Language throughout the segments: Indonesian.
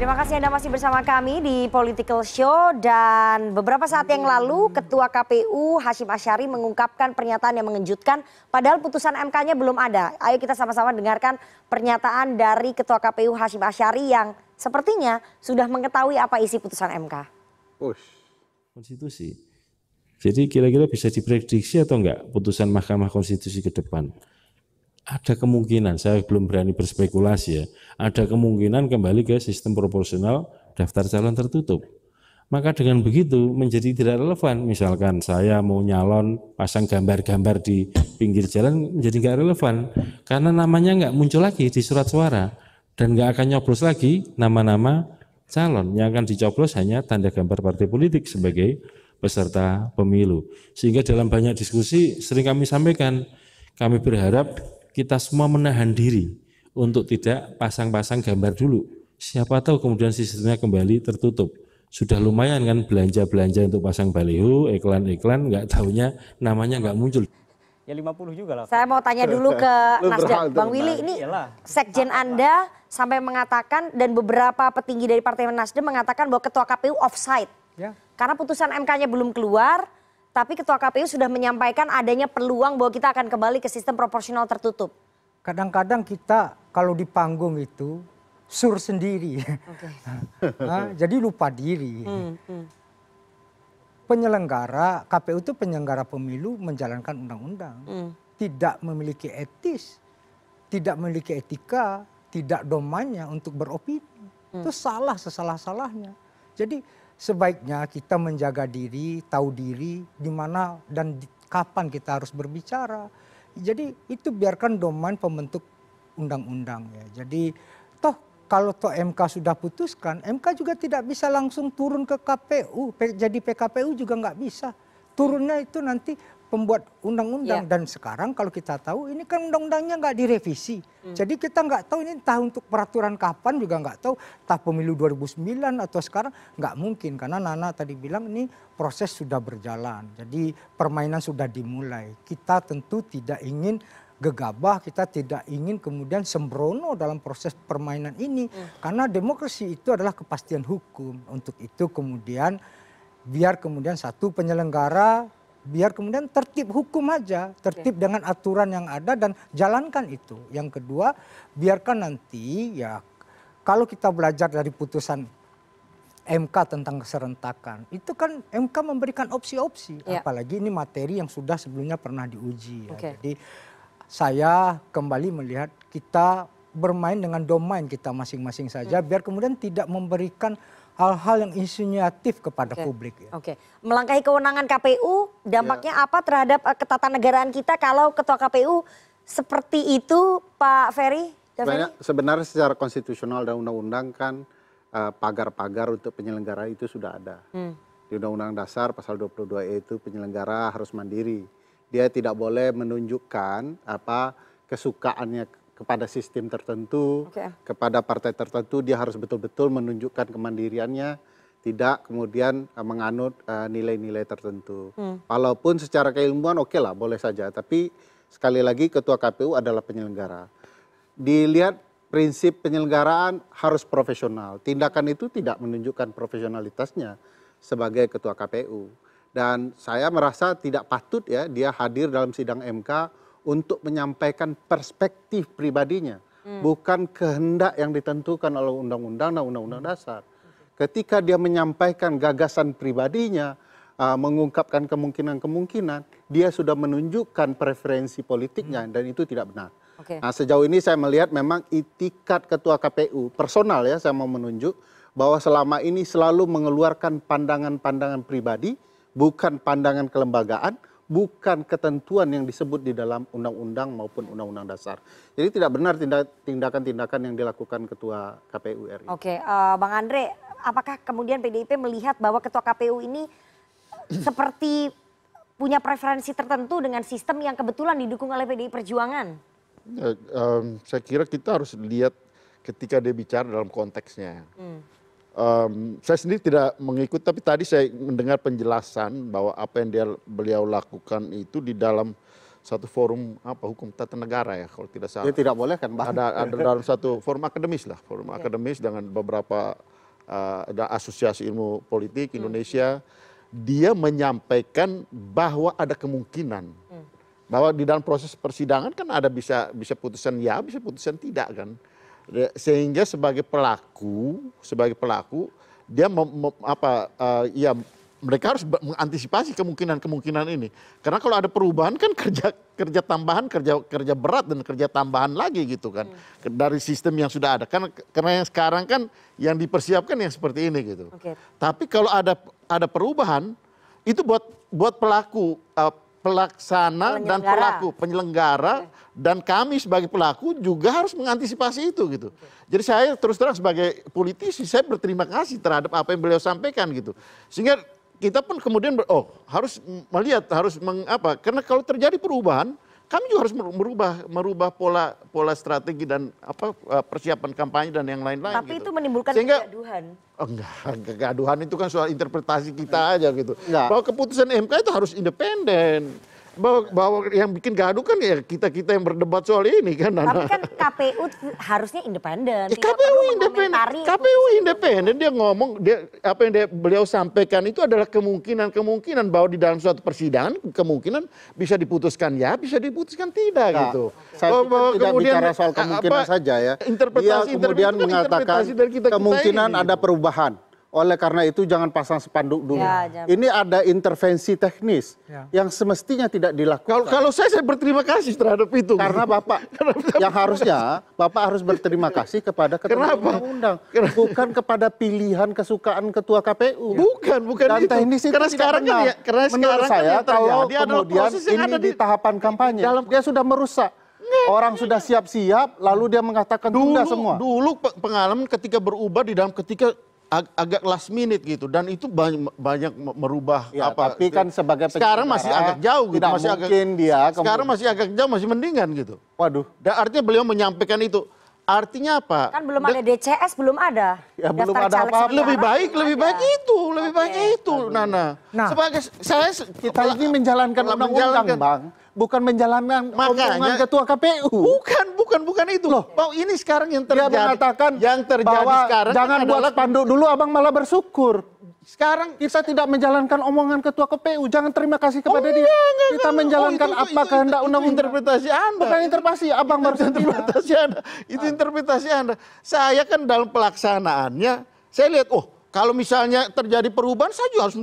Terima kasih Anda masih bersama kami di Political Show, dan beberapa saat yang lalu Ketua KPU Hasyim Asyari mengungkapkan pernyataan yang mengejutkan padahal putusan MK-nya belum ada. Ayo kita sama-sama dengarkan pernyataan dari Ketua KPU Hasyim Asyari yang sepertinya sudah mengetahui apa isi putusan MK. Konstitusi. Jadi kira-kira bisa diprediksi atau enggak putusan Mahkamah Konstitusi ke depan? Ada kemungkinan, saya belum berani berspekulasi ya, ada kemungkinan kembali ke sistem proporsional daftar calon tertutup. Maka dengan begitu menjadi tidak relevan. Misalkan saya mau nyalon pasang gambar-gambar di pinggir jalan menjadi nggak relevan. Karena namanya nggak muncul lagi di surat suara. Dan nggak akan nyoblos lagi nama-nama calon. Yang akan dicoblos hanya tanda gambar partai politik sebagai peserta pemilu. Sehingga dalam banyak diskusi sering kami sampaikan, kami berharap kita semua menahan diri untuk tidak pasang-pasang gambar dulu. Siapa tahu kemudian sistemnya kembali tertutup. Sudah lumayan kan belanja-belanja untuk pasang baliho, iklan-iklan, nggak tahunya namanya nggak muncul. Ya 50 juga lah. Saya mau tanya dulu ke Nasdem. Bang Willy, ini sekjen Anda sampai mengatakan dan beberapa petinggi dari Partai Nasdem mengatakan bahwa Ketua KPU offside. Ya. Karena putusan MK-nya belum keluar, tapi Ketua KPU sudah menyampaikan adanya peluang bahwa kita akan kembali ke sistem proporsional tertutup. Kadang-kadang kita kalau di panggung itu sur sendiri, jadi lupa diri. Penyelenggara KPU itu penyelenggara pemilu menjalankan undang-undang, tidak memiliki etis, tidak memiliki etika, tidak domainnya untuk beropini. Itu salah sesalah-salahnya. Jadi sebaiknya kita menjaga diri, tahu diri di mana dan kapan kita harus berbicara. Jadi itu biarkan domain pembentuk undang-undang ya. Jadi toh kalau MK sudah putuskan, MK juga tidak bisa langsung turun ke KPU. Jadi PKPU juga nggak bisa. Turunnya itu nanti pembuat undang-undang. Dan sekarang kalau kita tahu ini kan undang-undangnya nggak direvisi. Jadi kita nggak tahu ini entah untuk peraturan kapan juga nggak tahu. Entah pemilu 2009 atau sekarang nggak mungkin. Karena Nana tadi bilang ini proses sudah berjalan. Jadi permainan sudah dimulai. Kita tentu tidak ingin gegabah, kita tidak ingin kemudian sembrono dalam proses permainan ini. Karena demokrasi itu adalah kepastian hukum. Untuk itu kemudian biar kemudian satu penyelenggara, biar kemudian tertib hukum aja, tertib dengan aturan yang ada dan jalankan itu. Yang kedua, biarkan nanti ya kalau kita belajar dari putusan MK tentang keserentakan, itu kan MK memberikan opsi-opsi, apalagi ini materi yang sudah sebelumnya pernah diuji. Ya. Jadi saya kembali melihat kita bermain dengan domain kita masing-masing saja, biar kemudian tidak memberikan hal-hal yang insinuatif kepada publik. Ya. Melangkahi kewenangan KPU, dampaknya apa terhadap ketatanegaraan kita kalau Ketua KPU seperti itu, Pak Ferry? Sebenarnya secara konstitusional dan undang-undang kan pagar-pagar untuk penyelenggara itu sudah ada. Di Undang-Undang Dasar pasal 22E itu penyelenggara harus mandiri. Dia tidak boleh menunjukkan kesukaannya kepada sistem tertentu, kepada partai tertentu. Dia harus betul-betul menunjukkan kemandiriannya, tidak kemudian menganut nilai-nilai tertentu. Walaupun secara keilmuan oke lah, boleh saja. Tapi sekali lagi Ketua KPU adalah penyelenggara. Dilihat prinsip penyelenggaraan harus profesional. Tindakan itu tidak menunjukkan profesionalitasnya sebagai Ketua KPU. Dan saya merasa tidak patut ya dia hadir dalam sidang MK untuk menyampaikan perspektif pribadinya, bukan kehendak yang ditentukan oleh undang-undang dan undang-undang dasar. Ketika dia menyampaikan gagasan pribadinya, mengungkapkan kemungkinan-kemungkinan, dia sudah menunjukkan preferensi politiknya dan itu tidak benar. Nah, sejauh ini saya melihat memang itikat Ketua KPU personal ya, saya mau menunjuk bahwa selama ini selalu mengeluarkan pandangan-pandangan pribadi, bukan pandangan kelembagaan, bukan ketentuan yang disebut di dalam undang-undang maupun undang-undang dasar. Jadi tidak benar tindakan-tindakan yang dilakukan Ketua KPU RI. Bang Andre, apakah kemudian PDIP melihat bahwa Ketua KPU ini seperti punya preferensi tertentu dengan sistem yang kebetulan didukung oleh PDI Perjuangan? Saya kira kita harus lihat ketika dia bicara dalam konteksnya. Saya sendiri tidak mengikut, tapi tadi saya mendengar penjelasan bahwa apa yang beliau lakukan itu di dalam satu forum hukum tata negara ya kalau tidak salah. Dia tidak boleh kan, Bang? Ada dalam satu forum akademis lah, forum akademis dengan beberapa dan Asosiasi Ilmu Politik Indonesia, dia menyampaikan bahwa ada kemungkinan bahwa di dalam proses persidangan kan ada bisa putusan ya, bisa putusan tidak kan. Sehingga sebagai pelaku dia ya mereka harus mengantisipasi kemungkinan ini. Karena kalau ada perubahan kan kerja tambahan, kerja berat dan kerja tambahan lagi gitu kan. Dari sistem yang sudah ada. Karena yang sekarang kan yang dipersiapkan yang seperti ini gitu. Oke. Tapi kalau ada perubahan itu buat pelaku, pelaksana dan pelaku, penyelenggara dan kami sebagai pelaku juga harus mengantisipasi itu gitu. Jadi saya terus terang sebagai politisi saya berterima kasih terhadap apa yang beliau sampaikan gitu. Sehingga kita pun kemudian harus melihat, karena kalau terjadi perubahan, kami juga harus merubah pola strategi dan persiapan kampanye dan yang lain-lain. Tapi gitu. itu menimbulkan Sehingga, kegaduhan. Enggak, kegaduhan itu kan soal interpretasi kita aja gitu. Enggak. Bahwa keputusan MK itu harus independen. Bahwa yang bikin gaduh kan ya kita yang berdebat soal ini kan. Tapi kan KPU harusnya independen. Ya, tidak KPU perlu independen. mengomentari KPU independen, dia ngomong, apa yang beliau sampaikan itu adalah kemungkinan bahwa di dalam suatu persidangan kemungkinan bisa diputuskan ya, bisa diputuskan tidak Nah, gitu. saya pikir tidak bicara soal kemungkinan saja ya. Dia kemudian mengatakan kemungkinan ada perubahan. Oleh karena itu jangan pasang spanduk dulu. Ya, ini ada intervensi teknis yang semestinya tidak dilakukan. Kalau saya berterima kasih terhadap itu. Karena Bapak yang harusnya Bapak harus berterima kasih kepada ketentuan undang-undang, bukan kepada pilihan kesukaan ketua KPU. Bukan Dan itu. teknis itu Karena tidak sekarang benar. kan ya, karena Menurut sekarang saya kan yang kalau terjadi adalah kemudian proses yang ini ada di tahapan kampanye, dia sudah merusak. Orang sudah siap-siap, lalu dia mengatakan tunda semua. Dulu pengalaman ketika berubah di dalam ketika agak last minute gitu dan itu banyak merubah Ya, tapi kan sebagai sekarang masih agak jauh gitu, tidak masih mungkin dia sekarang masih agak jauh, masih mendingan gitu. Waduh. Dan artinya beliau menyampaikan itu. Artinya apa? Kan belum ada DCS, belum ada. Ya, belum Daftar ada caleg apa-apa. sementara lebih baik ada. itu, Nana. Nah. Sebagai saya Kita ini menjalankan undang-undang, Bang. Bukan menjalankan omongan ketua KPU. Bukan itu. Bahwa ini sekarang yang Dia terjadi. mengatakan yang terjadi bahwa sekarang jangan buat adalah spanduk dulu, Abang malah bersyukur. sekarang Kita tidak menjalankan omongan ketua KPU. Jangan terima kasih kepada dia. Kita menjalankan apa kehendak undang-undang. Interpretasi Anda. Bukan interpretasi, Abang baru Interpretasi Anda. Itu interpretasi Anda. Saya kan dalam pelaksanaannya, saya lihat, kalau misalnya terjadi perubahan, saya juga harus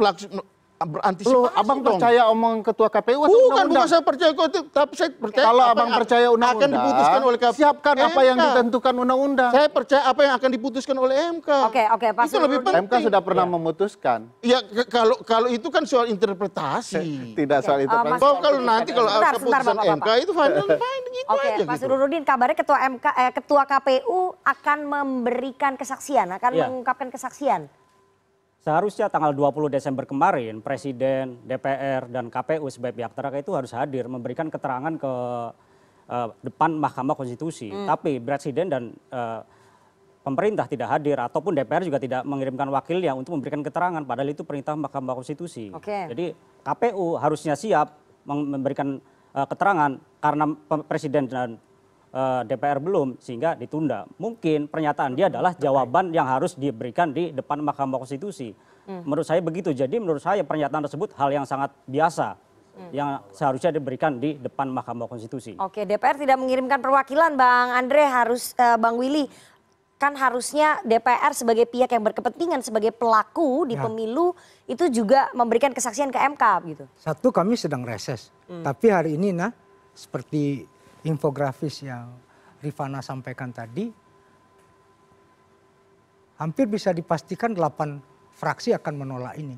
berantisipasi. Loh, Abang dong. percaya omongan ketua KPU atau Bukan undang-undang? saya percaya kok itu, tapi saya percaya Kalau apa Abang yang percaya undang-undang, akan diputuskan oleh KPU. siapkan apa yang MK. ditentukan undang-undang. Saya percaya apa yang akan diputuskan oleh MK. Oke, Pak Itu lebih Surudin. penting. MK sudah pernah memutuskan. Ya kalau itu kan soal interpretasi. Tidak soal itu. Mas- Bahwa kalau nanti kalau Sebentar, keputusan Bapak-bapak. MK itu final gitu Oke, aja Pak gitu. Surudin, kabarnya ketua KPU akan memberikan kesaksian, akan Iya. mengungkapkan kesaksian. Seharusnya tanggal 20 Desember kemarin Presiden, DPR, dan KPU sebagai pihak terkait itu harus hadir memberikan keterangan ke depan Mahkamah Konstitusi. Tapi Presiden dan pemerintah tidak hadir ataupun DPR juga tidak mengirimkan wakilnya untuk memberikan keterangan padahal itu perintah Mahkamah Konstitusi. Oke. Jadi KPU harusnya siap memberikan keterangan karena Presiden dan DPR belum sehingga ditunda. Mungkin pernyataan dia adalah jawaban yang harus diberikan di depan Mahkamah Konstitusi. Menurut saya begitu. Jadi menurut saya pernyataan tersebut hal yang sangat biasa yang seharusnya diberikan di depan Mahkamah Konstitusi. Oke, DPR tidak mengirimkan perwakilan, Bang Andre, Bang Willy. Kan harusnya DPR sebagai pihak yang berkepentingan sebagai pelaku di pemilu itu juga memberikan kesaksian ke MK gitu. Satu, kami sedang reses. Tapi hari ini seperti infografis yang Rifana sampaikan tadi, hampir bisa dipastikan 8 fraksi akan menolak ini.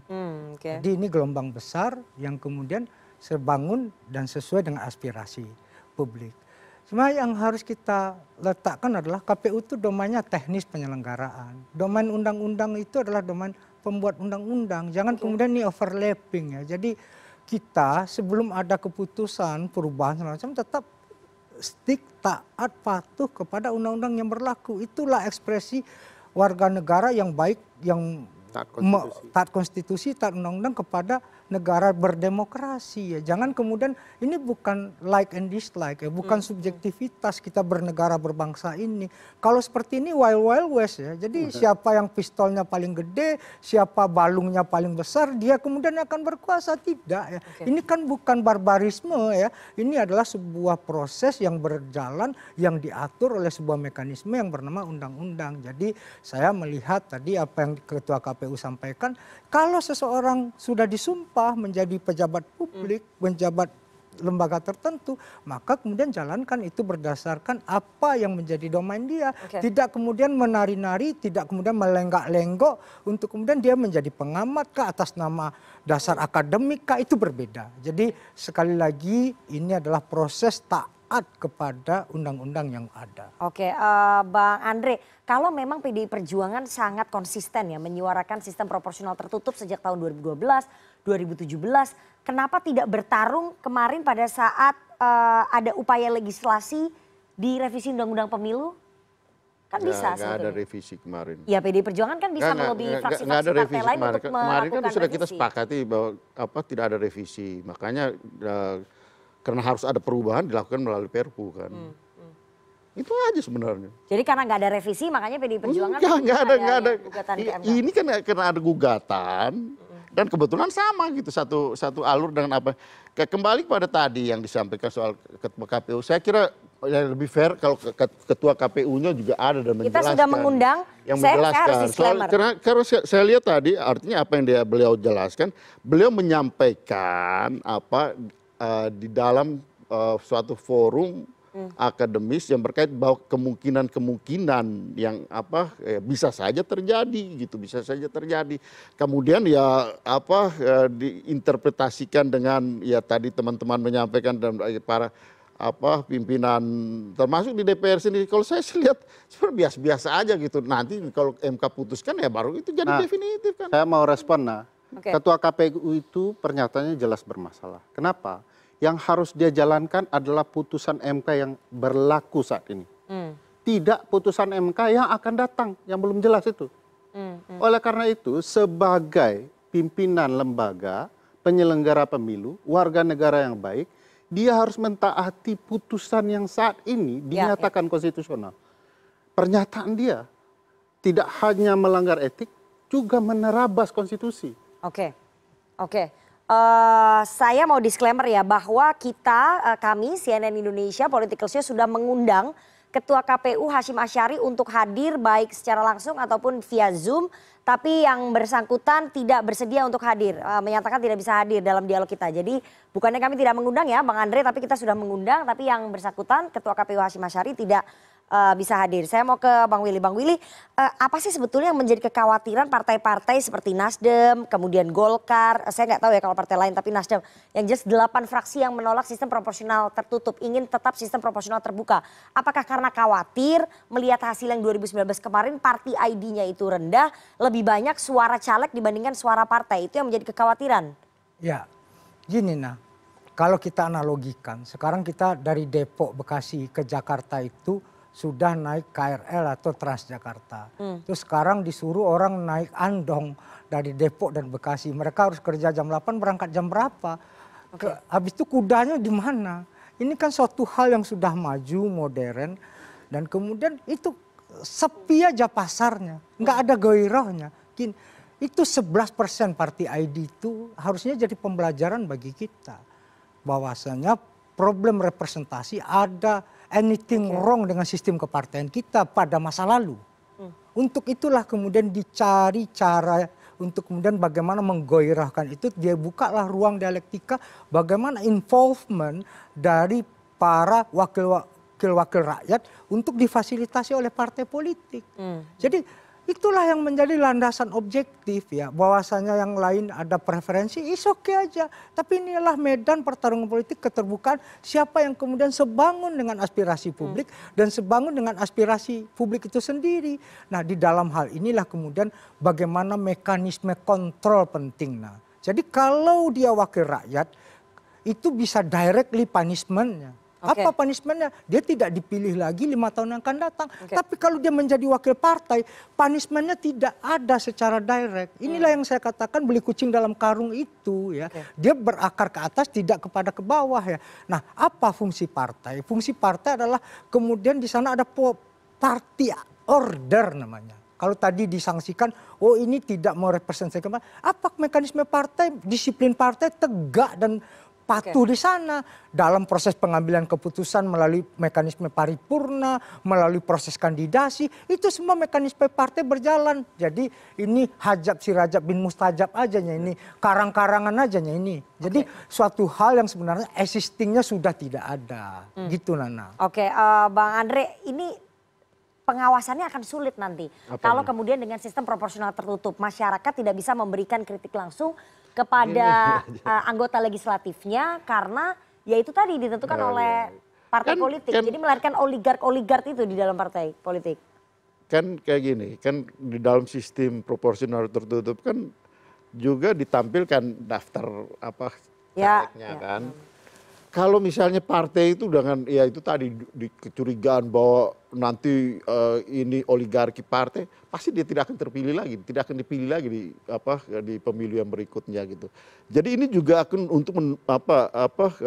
Oke. Jadi ini gelombang besar yang kemudian terbangun dan sesuai dengan aspirasi publik. Sebenarnya yang harus kita letakkan adalah KPU itu domainnya teknis penyelenggaraan. Domain undang-undang itu adalah domain pembuat undang-undang. Jangan kemudian ini overlapping ya. Jadi kita sebelum ada keputusan perubahan segala macam tetap stick, taat, patuh kepada undang-undang yang berlaku. Itulah ekspresi warga negara yang baik, yang taat konstitusi, taat undang-undang kepada negara berdemokrasi ya. Jangan kemudian ini bukan like and dislike ya, bukan subjektivitas kita bernegara berbangsa ini. Kalau seperti ini wild west ya. Jadi siapa yang pistolnya paling gede, siapa balungnya paling besar, dia kemudian akan berkuasa, tidak ya. Ini kan bukan barbarisme ya. Ini adalah sebuah proses yang berjalan yang diatur oleh sebuah mekanisme yang bernama undang-undang. Jadi saya melihat tadi apa yang Ketua KPU sampaikan, kalau seseorang sudah disumpah menjadi pejabat publik, menjabat lembaga tertentu, maka kemudian jalankan itu berdasarkan apa yang menjadi domain dia. Tidak kemudian menari-nari, tidak kemudian melenggak-lenggok untuk kemudian dia menjadi pengamat kah atas nama dasar akademik kah, itu berbeda. Jadi sekali lagi ini adalah proses taat kepada undang-undang yang ada. Oke, Bang Andre, kalau memang PDI Perjuangan sangat konsisten ya menyuarakan sistem proporsional tertutup sejak tahun 2012, 2017, kenapa tidak bertarung kemarin pada saat ada upaya legislasi di revisi Undang-Undang Pemilu? Kan bisa Nggak ada revisi kemarin. Ya PDI Perjuangan kan bisa melobi fraksi-fraksi partai lain untuk kemarin kan melakukan sudah kita revisi. sepakati bahwa tidak ada revisi. Makanya karena harus ada perubahan dilakukan melalui Perpu kan. Itu aja sebenarnya. Jadi karena nggak ada revisi makanya PDI Perjuangan nggak ada. gugatan ke MK. Ini kan karena ada gugatan dan kebetulan sama gitu satu alur dengan apa. Kembali pada tadi yang disampaikan soal Ketua KPU, saya kira lebih fair kalau Ketua KPU-nya juga ada dan menjelaskan. Kita sudah mengundang, saya harus disclaimer. Karena saya lihat tadi artinya apa yang beliau jelaskan, beliau menyampaikan apa di dalam suatu forum akademis yang berkait bahwa kemungkinan yang bisa saja terjadi gitu, bisa saja terjadi. Kemudian ya diinterpretasikan dengan ya tadi teman-teman menyampaikan dan para pimpinan termasuk di DPR sendiri. Kalau saya sih lihat seperti biasa-biasa aja gitu. Nanti kalau MK putuskan ya baru itu jadi definitif kan. Saya mau respon Ketua KPU itu pernyataannya jelas bermasalah. Kenapa? Yang harus dia jalankan adalah putusan MK yang berlaku saat ini. Tidak putusan MK yang akan datang, yang belum jelas itu. Oleh karena itu, sebagai pimpinan lembaga, penyelenggara pemilu, warga negara yang baik, dia harus mentaati putusan yang saat ini dinyatakan konstitusional. Pernyataan dia tidak hanya melanggar etik, juga menerabas konstitusi. Oke. Saya mau disclaimer ya bahwa kami CNN Indonesia Political Show sudah mengundang Ketua KPU Hasyim Asyari untuk hadir baik secara langsung ataupun via Zoom, tapi yang bersangkutan tidak bersedia untuk hadir, menyatakan tidak bisa hadir dalam dialog kita. Jadi bukannya kami tidak mengundang ya Bang Andre, tapi kita sudah mengundang, tapi yang bersangkutan Ketua KPU Hasyim Asyari tidak bisa hadir. Saya mau ke Bang Willy. Bang Willy, apa sih sebetulnya yang menjadi kekhawatiran partai-partai seperti Nasdem, kemudian Golkar, saya nggak tahu ya kalau partai lain, tapi Nasdem, yang jelas 8 fraksi yang menolak sistem proporsional tertutup, ingin tetap sistem proporsional terbuka. Apakah karena khawatir melihat hasil yang 2019 kemarin, party ID-nya itu rendah, lebih banyak suara caleg dibandingkan suara partai, itu yang menjadi kekhawatiran? Ya, gini kalau kita analogikan, sekarang kita dari Depok, Bekasi ke Jakarta itu sudah naik KRL atau Transjakarta. Terus sekarang disuruh orang naik andong dari Depok dan Bekasi. Mereka harus kerja jam 8, berangkat jam berapa? Habis itu kudanya di mana? Ini kan suatu hal yang sudah maju, modern. Dan kemudian itu sepi aja pasarnya. Nggak ada gairahnya. Itu 11% party ID itu harusnya jadi pembelajaran bagi kita. Bahwasanya problem representasi ada anything wrong dengan sistem kepartaian kita pada masa lalu. Untuk itulah kemudian dicari cara untuk kemudian bagaimana menggoirahkan itu. Dia bukalah ruang dialektika bagaimana involvement dari para wakil-wakil rakyat untuk difasilitasi oleh partai politik. Jadi itulah yang menjadi landasan objektif ya, bahwasanya yang lain ada preferensi, is oke aja. Tapi inilah medan pertarungan politik keterbukaan, siapa yang kemudian sebangun dengan aspirasi publik dan sebangun dengan aspirasi publik itu sendiri. Nah di dalam hal inilah kemudian bagaimana mekanisme kontrol penting. Jadi kalau dia wakil rakyat itu bisa directly punishment-nya. Apa punishmentnya? Dia tidak dipilih lagi 5 tahun yang akan datang. Tapi kalau dia menjadi wakil partai, punishmentnya tidak ada secara direct. Inilah yang saya katakan beli kucing dalam karung itu ya. Dia berakar ke atas tidak kepada ke bawah ya. Nah, apa fungsi partai? Fungsi partai adalah kemudian di sana ada party order namanya. Kalau tadi disangsikan, oh ini tidak merepresentasikan, apa mekanisme partai, disiplin partai tegak dan patuh di sana dalam proses pengambilan keputusan melalui mekanisme paripurna, melalui proses kandidasi, itu semua mekanisme partai berjalan. Jadi ini hajab si Rajab bin Mustajab ajanya ini, karang-karangan ajanya ini. Jadi suatu hal yang sebenarnya existingnya sudah tidak ada, gitu Nana. Oke, Bang Andre, ini pengawasannya akan sulit nanti. Kalau kemudian dengan sistem proporsional tertutup, masyarakat tidak bisa memberikan kritik langsung kepada anggota legislatifnya karena ya itu tadi ditentukan oleh partai politik. Jadi melahirkan oligark itu di dalam partai politik. Kan kayak gini, kan di dalam sistem proporsional tertutup kan juga ditampilkan daftar apa calegnya kan. Kalau misalnya partai itu dengan ya itu tadi dikecurigaan bahwa nanti ini oligarki partai, pasti dia tidak akan terpilih lagi, tidak akan dipilih lagi di pemilu yang berikutnya gitu. Jadi ini juga akan untuk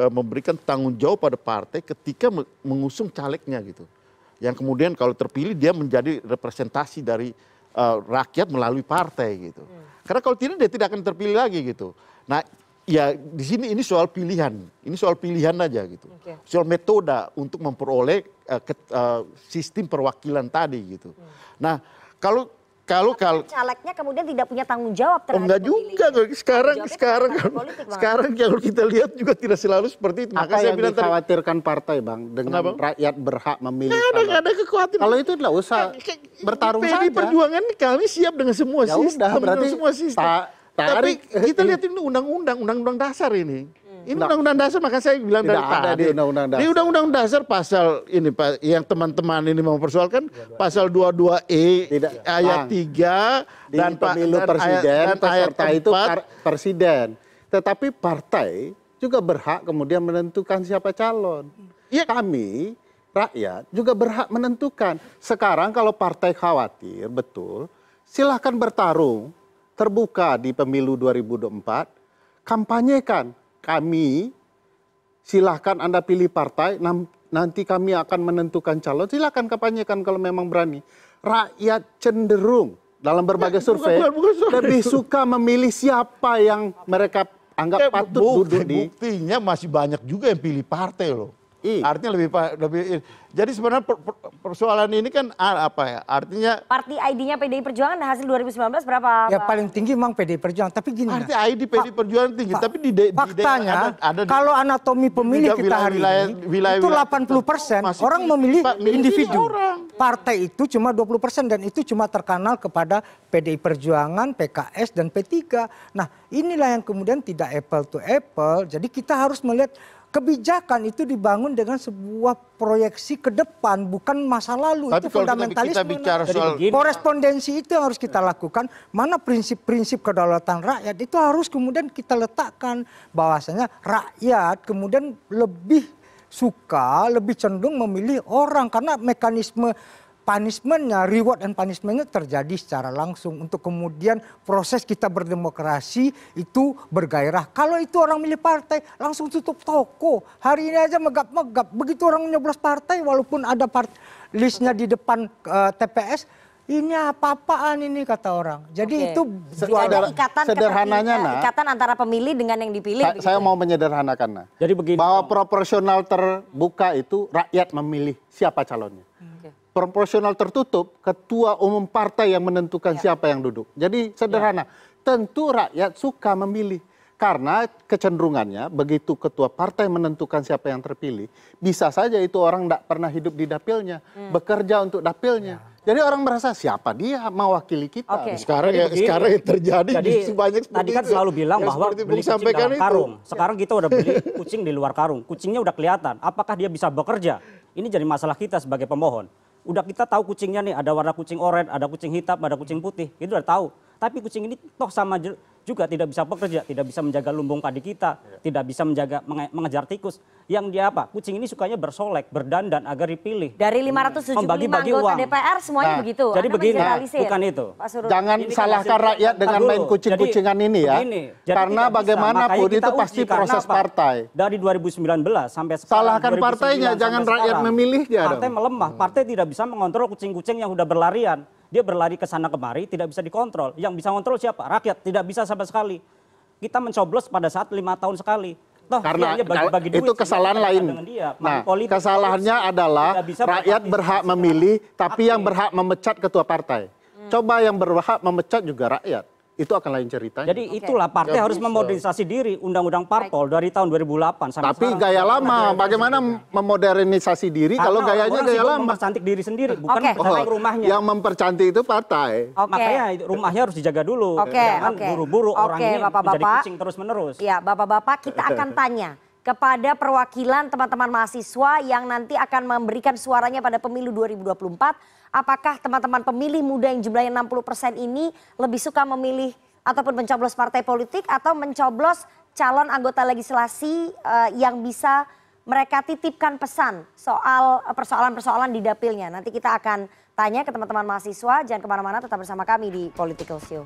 memberikan tanggung jawab pada partai ketika mengusung calegnya gitu. Yang kemudian kalau terpilih dia menjadi representasi dari rakyat melalui partai gitu. Karena kalau tidak dia tidak akan terpilih lagi gitu. Nah, ya di sini ini soal pilihan, aja gitu, soal metode untuk memperoleh sistem perwakilan tadi gitu. Nah kalau calegnya kemudian tidak punya tanggung jawab terhadap enggak juga sekarang kalau kita lihat juga tidak selalu seperti itu. Apa yang dikhawatirkan partai Bang dengan rakyat berhak memilih? Nggak ada kekhawatiran. Kalau itu tidak usah bertarung saja. Perjuangan kami siap dengan semua sistem, berarti semua sistem. Tapi kita lihat ini undang-undang dasar ini. Ini undang-undang dasar, maka saya bilang dari tadi. Di undang-undang dasar pasal ini yang teman-teman ini mempersoalkan pasal 22E ayat 3 dan pemilu presiden peserta itu presiden. Tetapi partai juga berhak kemudian menentukan siapa calon. Kami rakyat juga berhak menentukan. Sekarang kalau partai khawatir betul, silahkan bertarung terbuka di pemilu 2024, kampanyekan. Kami silahkan Anda pilih partai, nanti kami akan menentukan calon. Silahkan kampanyekan kalau memang berani. Rakyat cenderung dalam berbagai survei lebih suka memilih siapa yang mereka anggap patut duduk di. Buktinya masih banyak juga yang pilih partai loh. Artinya lebih jadi sebenarnya persoalan ini kan artinya parti ID-nya PDI Perjuangan hasil 2019 berapa? Ya paling tinggi memang PDI Perjuangan, tapi gini. Parti ID PDI Perjuangan tinggi, tapi faktanya kalau anatomi pemilih kita hari ini itu 80% orang memilih individu. Partai itu cuma 20% dan itu cuma terkenal kepada PDI Perjuangan, PKS dan P3. Nah, inilah yang kemudian tidak apple to apple. Jadi kita harus melihat kebijakan itu dibangun dengan sebuah proyeksi ke depan, bukan masa lalu. Tapi itu fundamentalisme. Kita bicara soal korespondensi itu yang harus kita lakukan. Mana prinsip-prinsip kedaulatan rakyat itu harus kemudian kita letakkan. Bahwasanya rakyat kemudian lebih suka, lebih cenderung memilih orang. Karena mekanisme punishment-nya, reward and punishment-nya terjadi secara langsung untuk kemudian proses kita berdemokrasi itu bergairah. Kalau itu orang milih partai langsung tutup toko. Hari ini aja megap-megap. Begitu orang nyoblos partai walaupun ada listnya di depan TPS, ini apa-apaan ini kata orang. Jadi itu ada ikatan sederhananya ikatan antara pemilih dengan yang dipilih. Saya mau menyederhanakan Jadi begini, bahwa proporsional terbuka itu rakyat memilih siapa calonnya. Proporsional tertutup, ketua umum partai yang menentukan siapa yang duduk. Jadi sederhana, tentu rakyat suka memilih. Karena kecenderungannya begitu ketua partai menentukan siapa yang terpilih, bisa saja itu orang tidak pernah hidup di dapilnya, bekerja untuk dapilnya. Jadi orang merasa siapa dia mewakili kita. Sekarang yang terjadi justru banyak seperti tadi kan itu. selalu bilang bahwa beli kucing dalam karung. Sekarang kita udah beli kucing di luar karung. Kucingnya udah kelihatan. Apakah dia bisa bekerja? Ini jadi masalah kita sebagai pemohon. Udah kita tahu kucingnya nih, ada warna kucing oranye, ada kucing hitam, ada kucing putih. Itu udah tahu. Tapi kucing ini toh sama juga tidak bisa bekerja, tidak bisa menjaga lumbung padi kita, tidak bisa mengejar tikus. Yang dia apa? Kucing ini sukanya bersolek, berdandan agar dipilih. Dari 575 Membagi-bagi anggota uang. DPR semuanya Nah, begitu. jadi Anda begini, mengeneralisir, bukan itu. Pak Surut. Jangan Ini kan salahkan hasil- rakyat dengan Ntar main dulu. kucing-kucingan ini ya. Begini, jadi Karena tidak bisa. bagaimanapun Makanya kita itu uji. pasti Karena proses apa? partai. Dari 2019 sampai sekarang. Salahkan 2009 partainya, sampai jangan rakyat sekarang, memilihnya Partai dong. melemah, partai tidak bisa mengontrol kucing-kucing yang sudah berlarian. Dia berlari ke sana kemari, tidak bisa dikontrol. Yang bisa kontrol siapa? Rakyat, tidak bisa sama sekali. Kita mencoblos pada saat 5 tahun sekali. Toh, Karena dia hanya bagi-bagi duit, itu kesalahan sehingga lain. dengan dia. Nah, Politik, kesalahannya korupsi, adalah tidak bisa rakyat berhak berpartisipasi. memilih, tapi yang Oke. berhak memecat ketua partai. Coba yang berhak memecat juga rakyat. Itu akan lain ceritanya. Jadi itulah partai harus memodernisasi diri. Undang-undang Parpol dari tahun 2008 sampai Tapi sekarang. gaya lama, bagaimana memodernisasi diri kalau Karena gayanya orang gaya sibuk lama? mempercantik diri sendiri, bukan Oke. mempercantik rumahnya. Yang mempercantik itu partai. Oke. Makanya rumahnya harus dijaga dulu. Oke, Jangan oke. buru-buru orang Oke, ini menjadi Bapak-bapak. kucing terus-menerus. Ya, Bapak-bapak, kita akan tanya kepada perwakilan teman-teman mahasiswa yang nanti akan memberikan suaranya pada pemilu 2024. Apakah teman-teman pemilih muda yang jumlahnya 60% ini lebih suka memilih ataupun mencoblos partai politik atau mencoblos calon anggota legislasi yang bisa mereka titipkan pesan soal persoalan-persoalan di dapilnya. Nanti kita akan tanya ke teman-teman mahasiswa, jangan kemana-mana, tetap bersama kami di Political Show.